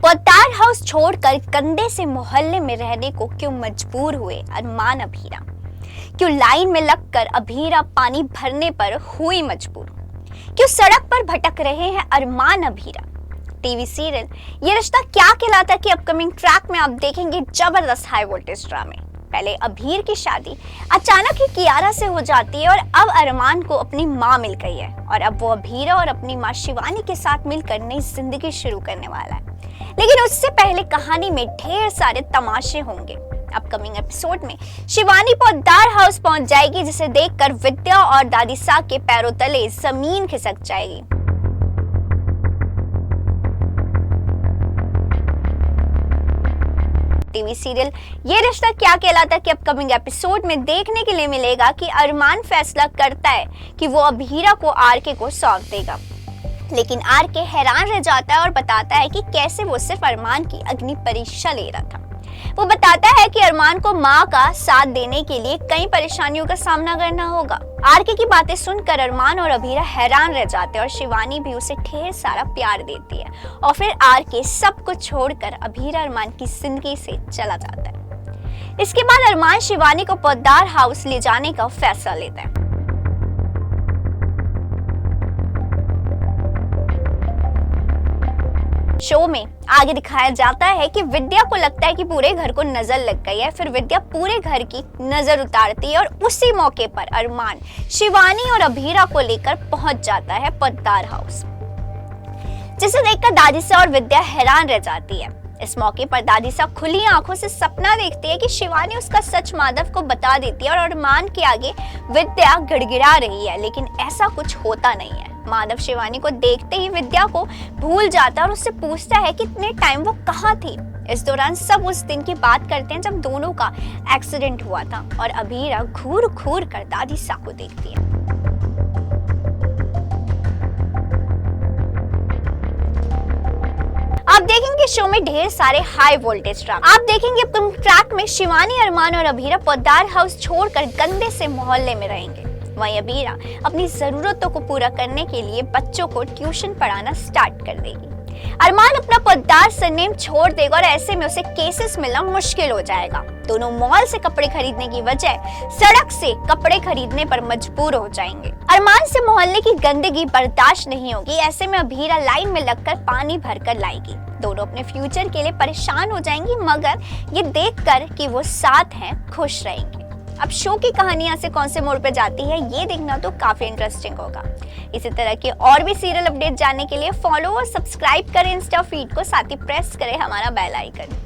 Poddar house छोड़कर गंदे से मोहल्ले में रहने को क्यों मजबूर हुए अरमान अभीरा? क्यों लाइन में लगकर अभीरा पानी भरने पर हुई मजबूर? क्यों सड़क पर भटक रहे हैं अरमान अभीरा? टीवी सीरियल ये रिश्ता क्या कहलाता कि अपकमिंग ट्रैक में आप देखेंगे जबरदस्त हाई वोल्टेज ड्रामे। पहले अभीर की शादी अचानक ही कियारा से हो जाती है और अब अरमान को अपनी माँ मिल गई है और अब वो अभीरा और अपनी माँ शिवानी के साथ मिलकर नई जिंदगी शुरू करने वाला है। लेकिन उससे पहले कहानी में ढेर सारे तमाशे होंगे। अपकमिंग एपिसोड में शिवानी पोद्दार हाउस पहुंच जाएगी, जिसे देखकर विद्या और दादी सा के पैरों तले जमीन खिसक जाएगी। टीवी सीरियल ये रिश्ता क्या कहलाता कि अपकमिंग एपिसोड में देखने के लिए मिलेगा कि अरमान फैसला करता है कि वो अभीरा को आरके को सौंप देगा, लेकिन आरके हैरान रह जाता है और बताता है कि कैसे वो सिर्फ अरमान की अग्नि परीक्षा ले रहा था। वो बताता है कि अरमान को माँ का साथ देने के लिए कई परेशानियों का सामना करना होगा। आरके की बातें सुनकर अरमान और अभीरा हैरान रह जाते हैं और शिवानी भी उसे ढेर सारा प्यार देती है और फिर आरके सब कुछ छोड़कर अभीरा अरमान की जिंदगी से चला जाता है। इसके बाद अरमान शिवानी को पोद्दार हाउस ले जाने का फैसला लेता है। शो में आगे दिखाया जाता है कि विद्या को लगता है कि पूरे घर को नजर लग गई है। फिर विद्या पूरे घर की नजर उतारती है और उसी मौके पर अरमान शिवानी और अभीरा को लेकर पहुंच जाता है पोद्दार हाउस, जिसे देखकर दादी सा और विद्या हैरान रह जाती है। इस मौके पर दादी सा खुली आंखों से सपना देखती है कि शिवानी उसका सच माधव को बता देती है और अरमान के आगे विद्या गिड़गिड़ा रही है, लेकिन ऐसा कुछ होता नहीं है। माधव शिवानी को देखते ही विद्या को भूल जाता है और उससे पूछता है कि इतने टाइम वो कहाँ थी। इस दौरान सब उस दिन की बात करते हैं जब दोनों का एक्सीडेंट हुआ था और अभीरा घूर घूर कर दादी सा को देखती है। आप देखेंगे शो में ढेर सारे हाई वोल्टेज ड्रामा। आप देखेंगे ट्रैक में शिवानी, अरमान और अभीरा पोद्दार हाउस छोड़कर गंदे से मोहल्ले में रहेंगे। वहीं अभीरा अपनी जरूरतों को पूरा करने के लिए बच्चों को ट्यूशन पढ़ाना स्टार्ट कर देगी। अरमान अपना पोद्दार सरनेम छोड़ देगा और ऐसे में उसे केसेस मिलना मुश्किल हो जाएगा। दोनों मॉल से कपड़े खरीदने की बजाय सड़क से कपड़े खरीदने पर मजबूर हो जाएंगे। अरमान से मोहल्ले की गंदगी बर्दाश्त नहीं होगी। ऐसे में अभीरा लाइन में लगकर पानी भरकर लाएगी। दोनों अपने फ्यूचर के लिए परेशान हो जाएंगी, मगर ये देखकर कि वो साथ हैं खुश रहेंगे। अब शो की कहानी यहाँ से कौन से मोड़ पे जाती है ये देखना तो काफी इंटरेस्टिंग होगा। इसी तरह के और भी सीरियल अपडेट जानने के लिए फॉलो और सब्सक्राइब करें इंस्टा फीड को, साथ ही प्रेस करें हमारा बेल आइकन।